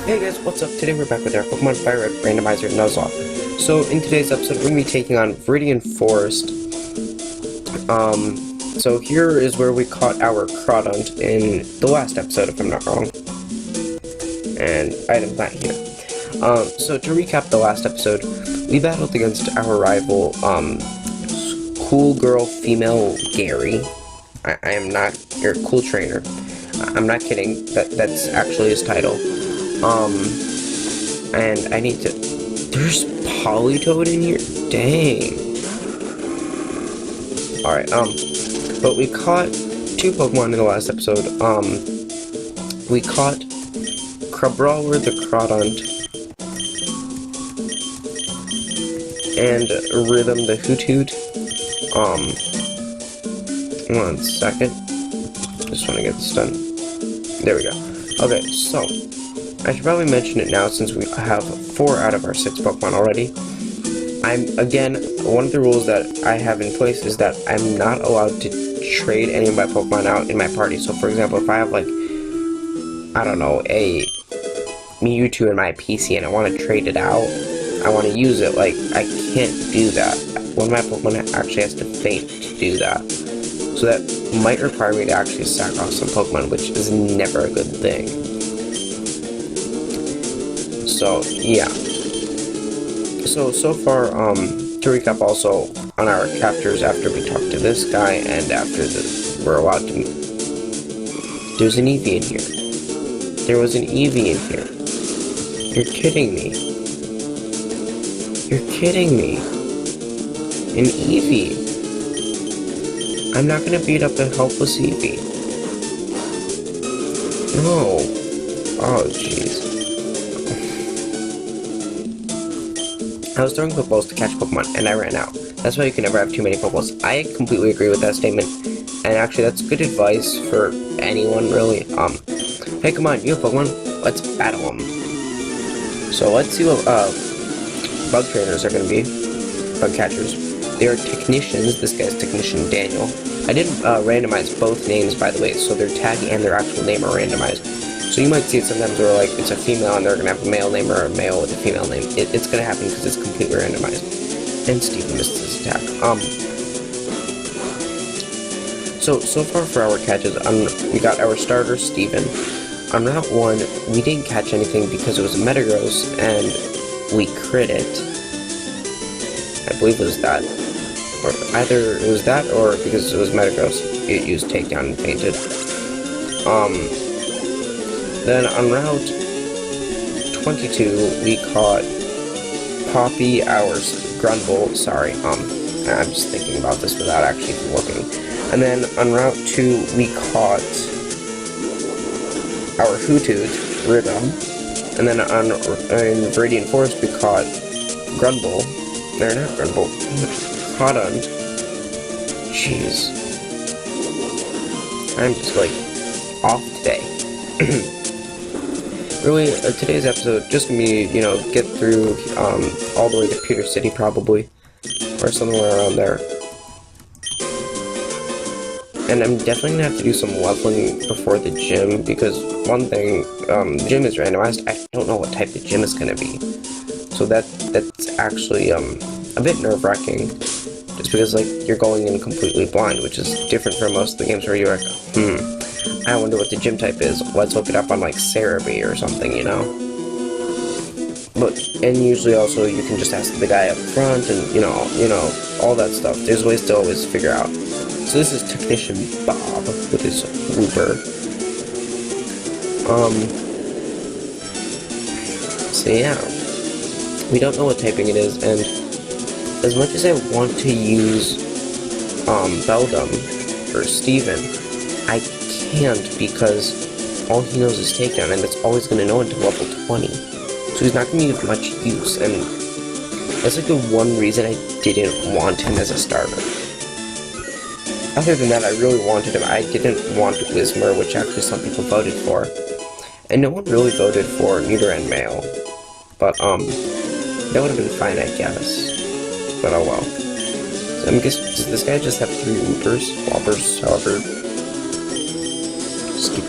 Hey guys, what's up? Today we're back with our Pokemon FireRed Randomizer Nuzlocke. So in today's episode, we're going to be taking on Viridian Forest. So here is where we caught our Crawdont in the last episode, if I'm not wrong. And item's not here. So to recap the last episode, we battled against our rival, Cool Girl Female Gary. I am not your cool trainer. I'm not kidding. That's actually his title. And I need to... There's Politoed in here? Dang. Alright, but we caught two Pokemon in the last episode. We caught Crabrawler the Crawdont and Rhythm the Hoothoot. One second. Just want to get this done. There we go. Okay, so I should probably mention it now since we have 4 out of our 6 Pokemon already. Again, one of the rules that I have in place is that I'm not allowed to trade any of my Pokemon out in my party. So for example, if I have like, I don't know, a Mewtwo in my PC and I want to trade it out, I want to use it, like, I can't do that. One of my Pokemon actually has to faint to do that. So that might require me to actually sack off some Pokemon, which is never a good thing. So, yeah. So far, to recap also on our captures after we talked to this guy and after we're allowed to... There's an Eevee in here. There was an Eevee in here. You're kidding me. You're kidding me. An Eevee. I'm not gonna beat up a helpless Eevee. No. Oh, jeez. I was throwing Pokeballs to catch Pokemon, and I ran out. That's why you can never have too many Pokeballs. I completely agree with that statement, and actually that's good advice for anyone, really. Hey, come on, you have Pokemon? Let's battle them. So let's see what, bug trainers are gonna be. Bug catchers. They are technicians. This guy's Technician Daniel. I didn't, randomize both names, by the way, so their tag and their actual name are randomized. So you might see it sometimes where, like, it's a female and they're gonna have a male name or a male with a female name. It's gonna happen because it's completely randomized. And Steven missed his attack. So far for our catches, we got our starter, Steven. On Route 1, we didn't catch anything because it was a Metagross, and we crit it. I believe it was that. Or either it was that, or because it was Metagross, it used Takedown and fainted. Then on Route 22, we caught Poppy, ours, Grunville, sorry, I'm just thinking about this without actually looking. And then on Route 2, we caught our Hoothoot, Rhythm. And then in Viridian Forest, we caught Grunville. They're not Grunville, Crawdont. Jeez. I'm just, like, off today. Really, today's episode just gonna be, you know, get through all the way to Pewter City probably, or somewhere around there. And I'm definitely gonna have to do some leveling before the gym because one thing, the gym is randomized. I don't know what type the gym is gonna be, so that's actually a bit nerve-wracking, just because like you're going in completely blind, which is different from most of the games where you're like, I wonder what the gym type is. Let's look it up on like Cerebi or something, you know. And usually also you can just ask the guy up front and you know all that stuff. There's ways to always figure out. So this is Technician Bob with his whooper. So yeah, we don't know what typing it is, and as much as I want to use Beldum or Steven, I can't because all he knows is Takedown, and it's always going to know until level 20. So he's not going to be of much use, and that's like the one reason I didn't want him as a starter. Other than that, I really wanted him. I didn't want Whismur, which actually some people voted for. And no one really voted for Neuter and Male. But, that would have been fine, I guess. But oh well. So I'm guessing, does this guy just have 3 Whoopers? Whoppers, however. Just keep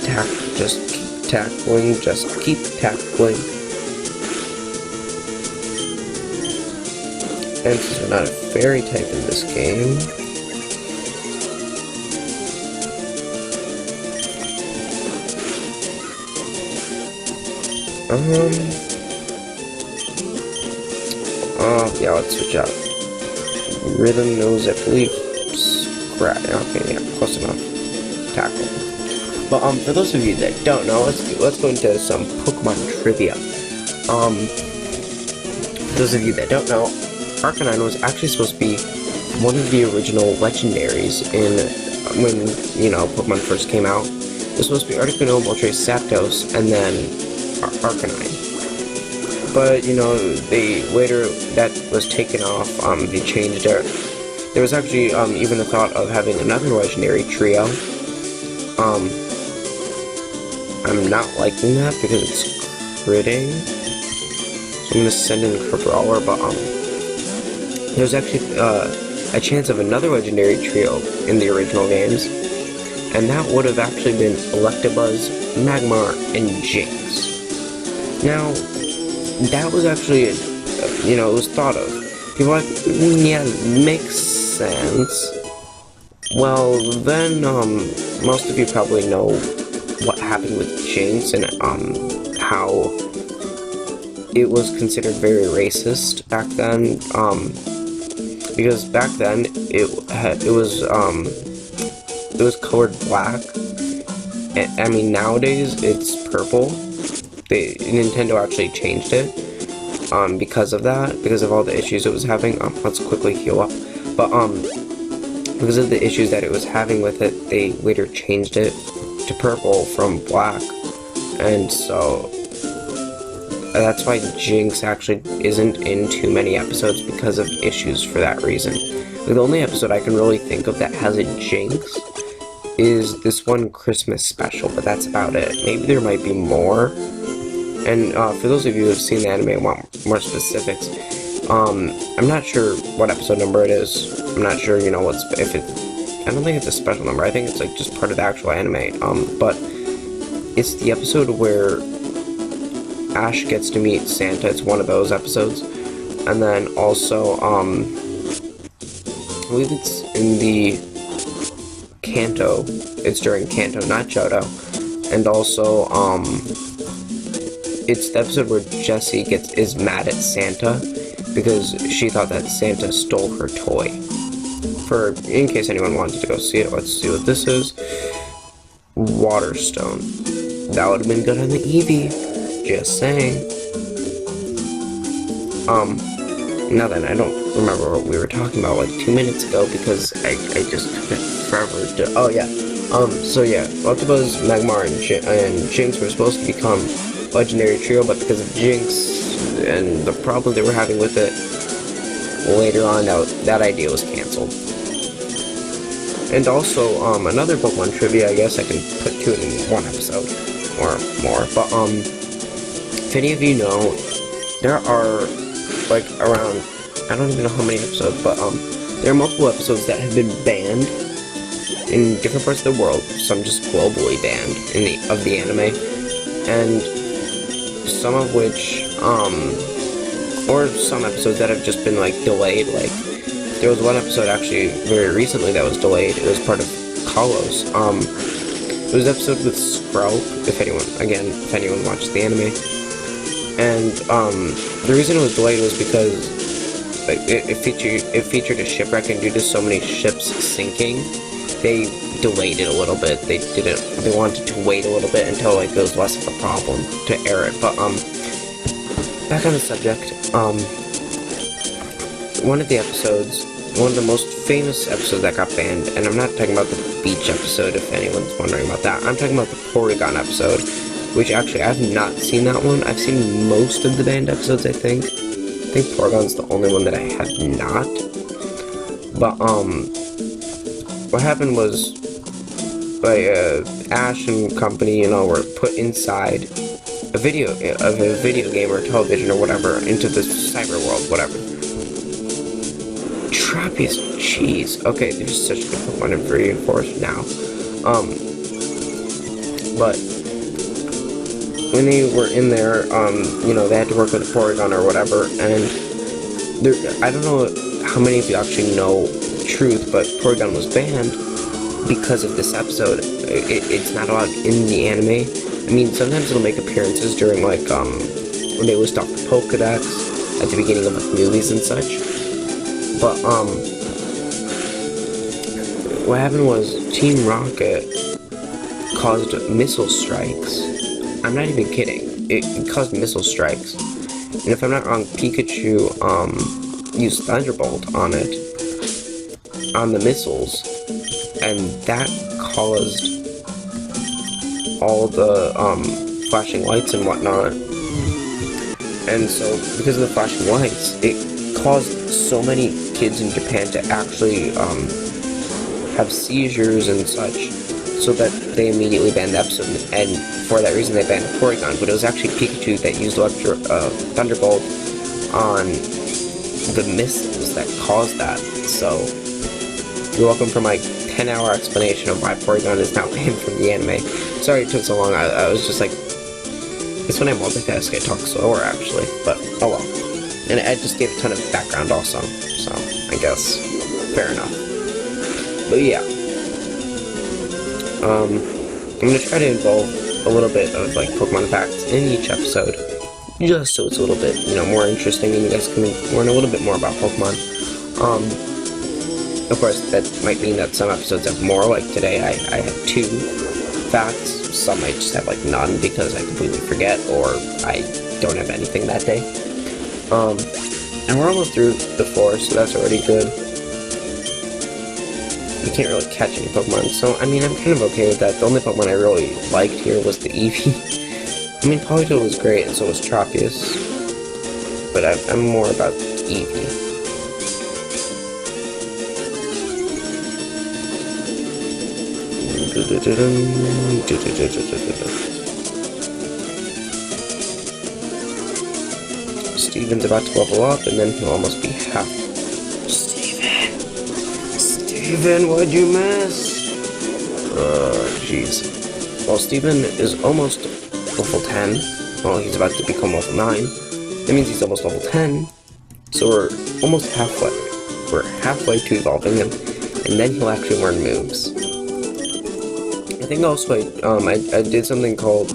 tackling, just keep tackling. And since we're not a fairy type in this game, yeah, let's switch out. Rhythm knows, I believe, scratch. Okay, yeah, close enough. Tackle. But for those of you that don't know, let's go into some Pokemon trivia. For those of you that don't know, Arcanine was actually supposed to be one of the original legendaries when, you know, Pokemon first came out. It was supposed to be Articuno, Moltres, Zapdos, and then Arcanine. But, you know, later that was taken off, they changed it. There was actually even the thought of having another legendary trio. I'm not liking that because it's critting. So I'm gonna send in Crabrawler, but there's actually a chance of another legendary trio in the original games, and that would have actually been Electabuzz, Magmar, and Jinx. Now, that was actually, you know, it was thought of. People were like, yeah, makes sense. Well, then, most of you probably know what happened with Jinx and, how it was considered very racist back then, because back then, it was colored black. I mean, nowadays, it's purple. Nintendo actually changed it because of that, because of all the issues it was having. Let's quickly heal up. But because of the issues that it was having with it, they later changed it to purple from black, and so that's why Jinx actually isn't in too many episodes because of issues for that reason. The only episode I can really think of that has a Jinx is this one Christmas special, but that's about it. Maybe there might be more. And for those of you who have seen the anime and want more specifics, I'm not sure what episode number it is. I'm not sure, you know, I don't think it's a special number. I think it's like just part of the actual anime. But it's the episode where Ash gets to meet Santa. It's one of those episodes. And then also, I believe it's in the Kanto. It's during Kanto, not Johto. And also, it's the episode where Jessie is mad at Santa because she thought that Santa stole her toy. In case anyone wanted to go see it, let's see what this is. Waterstone. That would have been good on the Eevee. Just saying. Now then, I don't remember what we were talking about like 2 minutes ago because I just took it forever to. Oh yeah. So yeah, Electabuzz, Magmar, and Jinx were supposed to become legendary trio, but because of Jinx and the problem they were having with it, later on that idea was cancelled. And also, another Pokemon trivia, I guess I can put two in one episode, or more, but, if any of you know, there are, like, around, I don't even know how many episodes, but, there are multiple episodes that have been banned in different parts of the world, some just globally banned of the anime, and some of which, or some episodes that have just been, like, delayed, like, there was one episode actually very recently that was delayed. It was part of Kalos. It was an episode with Sprout, if anyone watched the anime. And, the reason it was delayed was because, like, it featured a shipwreck, and due to so many ships sinking, they delayed it a little bit. They wanted to wait a little bit until, like, it was less of a problem to air it. But, back on the subject, one of the most famous episodes that got banned, and I'm not talking about the beach episode, if anyone's wondering about that. I'm talking about the Porygon episode, which actually, I have not seen that one. I've seen most of the banned episodes, I think. I think Porygon's the only one that I have not. But, what happened was, like, Ash and company, you know, were put inside a video game or television or whatever, into the cyber world, whatever. Trappiest cheese. Okay, there's such a good Pokemon in Viridian Forest now. But when they were in there, you know, they had to work with a Porygon or whatever, and I don't know how many of you actually know the truth, but Porygon was banned because of this episode. It's not allowed in the anime. I mean, sometimes it'll make appearances during, like, when they list off the Pokedex at the beginning of like, movies and such. But, what happened was Team Rocket caused missile strikes. I'm not even kidding. It caused missile strikes. And if I'm not wrong, Pikachu, used Thunderbolt on it. On the missiles. And that caused all the, flashing lights and whatnot. And so, because of the flashing lights, it caused so many kids in Japan to actually, have seizures and such, so that they immediately banned the episode, and for that reason they banned Porygon, but it was actually Pikachu that used Thunderbolt on the missiles that caused that. So, you're welcome for my 10-hour explanation of why Porygon is now banned from the anime. Sorry it took so long. I was just like, it's when I multitask I talk slower actually, but oh well. And I just gave a ton of background also, so I guess fair enough. But yeah, I'm gonna try to involve a little bit of like Pokemon facts in each episode, just so it's a little bit, you know, more interesting and you guys can learn a little bit more about Pokemon. Of course, that might mean that some episodes have more, like today I had 2 facts, some might just have like none because I completely forget or I don't have anything that day. And we're almost through the forest, so that's already good. You can't really catch any Pokemon, so I mean, I'm kind of okay with that. The only Pokemon I really liked here was the Eevee. I mean, Politoed was great, and so was Tropius, but I'm more about Eevee. Steven's about to level up, and then he'll almost be half. Steven, what'd you miss? Jeez. Well, Steven is almost level 10. Well, he's about to become level 9. That means he's almost level 10. So we're almost halfway. We're halfway to evolving him, and then he'll actually learn moves. I think also I did something called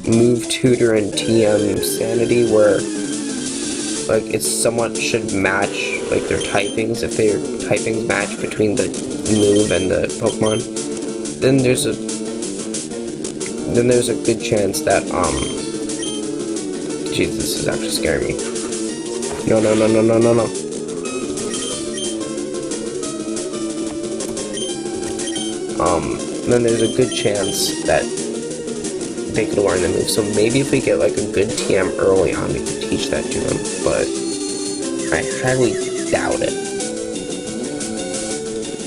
Move Tutor and TM Sanity, where like it somewhat should match like their typings. If their typings match between the move and the Pokemon, then there's a good chance that jeez, this is actually scaring me. No. Then there's a good chance that they could learn the move. So maybe if we get like a good TM early on, we could teach that to them. But I highly doubt it.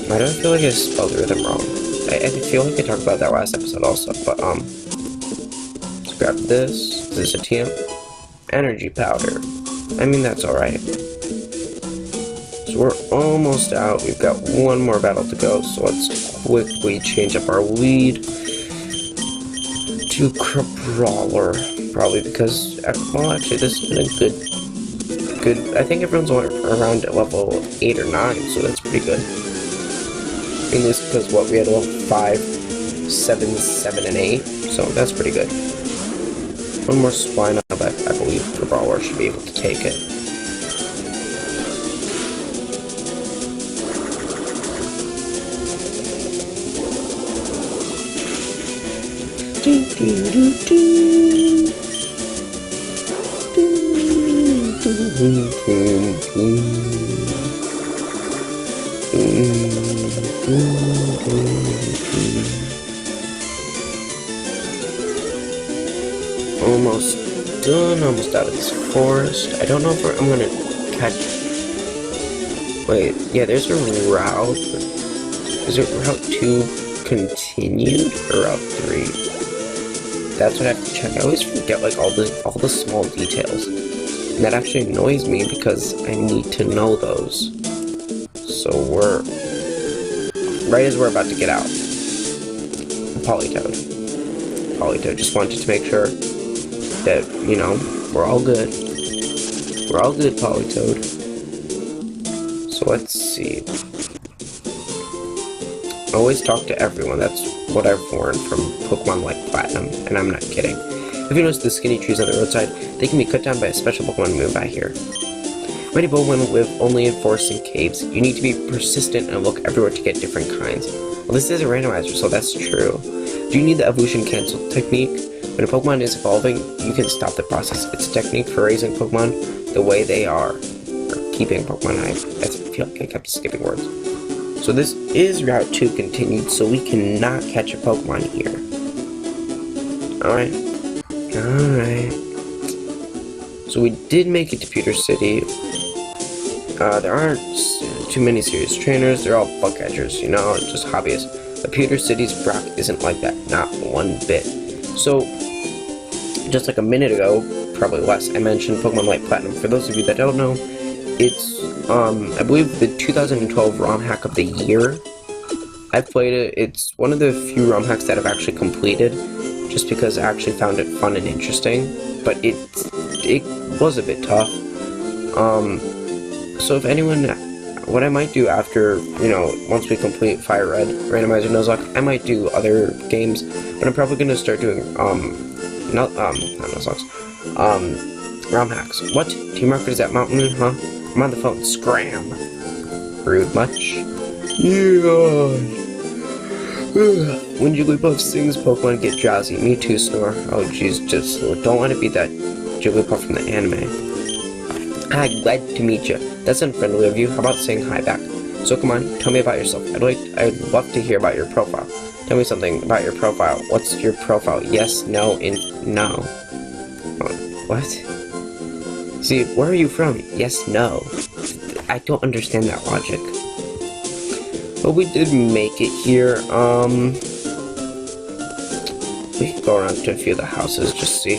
Why do I feel like I spelled rhythm wrong? I feel like I talked about that last episode also. But let's grab this. Is this a TM? Energy powder. I mean, that's alright. So we're almost out. We've got one more battle to go, so let's quickly change up our lead to Crabrawler. Probably because, well, actually, this has been a good. I think everyone's around at level 8 or 9, so that's pretty good. I mean, this because what we had level 5, 7, 7, and 8, so that's pretty good. One more Swine, I believe Crabrawler should be able to take it. Almost done, almost out of this forest. I don't know if I'm gonna catch. Wait, yeah, there's a route. Is it Route 2 continued or Route 3? That's what I have to check. I always forget like all the small details, and that actually annoys me because I need to know those. So we're right as we're about to get out. Politoed. Polytoad. Just wanted to make sure that, you know, we're all good. We're all good, Polytoad. So let's see. Always talk to everyone. That's what I've learned from Pokemon like Platinum, and I'm not kidding. If you notice the skinny trees on the roadside, they can be cut down by a special Pokemon move I hear. Many Pokemon live only in forests and caves. You need to be persistent and look everywhere to get different kinds. Well, this is a randomizer, so that's true. Do you need the evolution cancel technique? When a Pokemon is evolving, you can stop the process. It's a technique for raising Pokemon the way they are. Or keeping Pokemon. I feel like I kept skipping words. So this is Route 2 continued, so we cannot catch a Pokemon here. Alright. Alright. So we did make it to Pewter City. There aren't too many serious trainers. They're all bug catchers, you know, just hobbyists. But Pewter City's Brock isn't like that, not one bit. So, just like a minute ago, probably less, I mentioned Pokemon Light Platinum. For those of you that don't know, it's, I believe the 2012 ROM hack of the year. I've played it. It's one of the few ROM hacks that I've actually completed, just because I actually found it fun and interesting. But it was a bit tough. So if anyone, what I might do after, you know, once we complete FireRed, Randomizer, Nuzlocke, I might do other games, but I'm probably gonna start doing, not Nuzlocks, ROM hacks. What? Team Rocket is at Mountain, huh? I'm on the phone. Scram. Rude much? Yeah. When Jigglypuff sings, Pokemon get drowsy. Me too, Snore. Oh jeez, just don't want to be that Jigglypuff from the anime. Hi, glad to meet you. That's unfriendly of you. How about saying hi back? So come on, tell me about yourself. I'd love to hear about your profile. Tell me something about your profile. What's your profile? Yes, no, and no. What? See, where are you from? Yes, no. I don't understand that logic. But we did make it here. We can go around to a few of the houses, just see.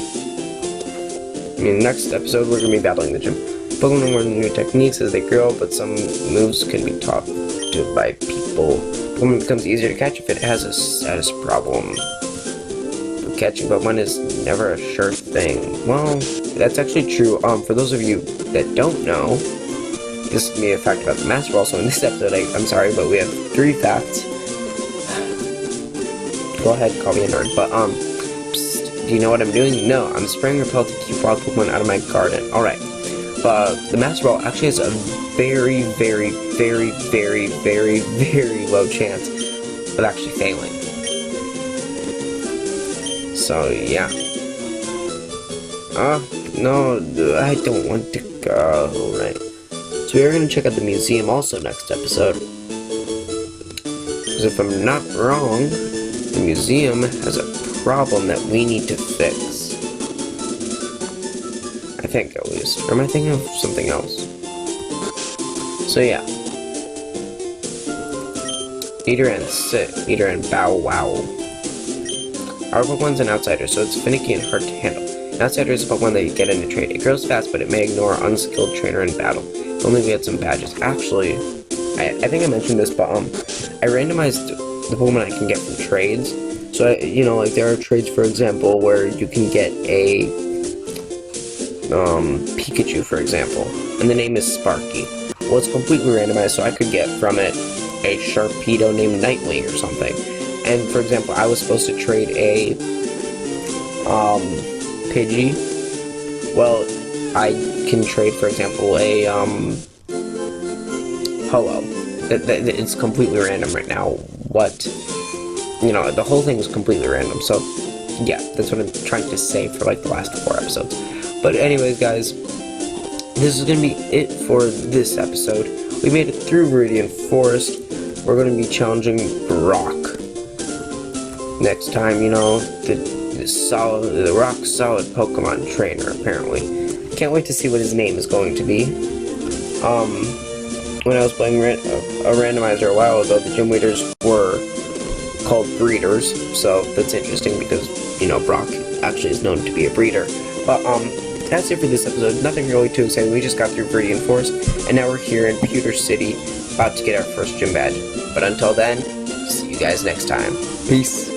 I mean, next episode we're gonna be battling the gym. Pokemon learn new techniques as they grow, but some moves can be taught to by people. Pokemon becomes easier to catch if it has a status problem. But catching Pokemon is never a sure thing. Well, that's actually true. For those of you that don't know, this is me a fact about the Master Ball. So in this episode, I'm sorry, but we have 3 facts. Go ahead, call me a nerd. But psst, do you know what I'm doing? No, I'm spraying repel to keep wild Pokemon out of my garden. All right. But the Master Ball actually has a very, very, very, very, very, very low chance of actually failing. So yeah. No, I don't want to go. Right. So we are going to check out the museum also next episode. Because if I'm not wrong, the museum has a problem that we need to fix. I think, at least. Or am I thinking of something else? So yeah. Eater and Bow Wow. Our Pokemon's an outsider, so it's finicky and hard to handle. An outsider is a Pokemon that you get in a trade. It grows fast, but it may ignore an unskilled trainer in battle. If only we had some badges. Actually, I think I mentioned this, but I randomized the Pokemon I can get from trades. So, you know, like there are trades, for example, where you can get a Pikachu, for example, and the name is Sparky. Well, it's completely randomized, so I could get from it a Sharpedo named Nightly or something. And for example, I was supposed to trade a Pidgey. Well, I can trade, for example, a Ho-Oh. It's completely random right now. What? You know, the whole thing is completely random. So yeah, that's what I'm trying to say for like the last 4 episodes. But anyways, guys, this is gonna be it for this episode. We made it through Viridian Forest. We're gonna be challenging Brock next time. You know, the rock solid Pokemon trainer. Apparently, can't wait to see what his name is going to be. When I was playing a randomizer a while ago, the gym leaders were called breeders, so that's interesting because, you know, Brock actually is known to be a breeder. But that's it for this episode. Nothing really too exciting. We just got through Viridian Forest, and now we're here in Pewter City, about to get our first gym badge. But until then, see you guys next time. Peace.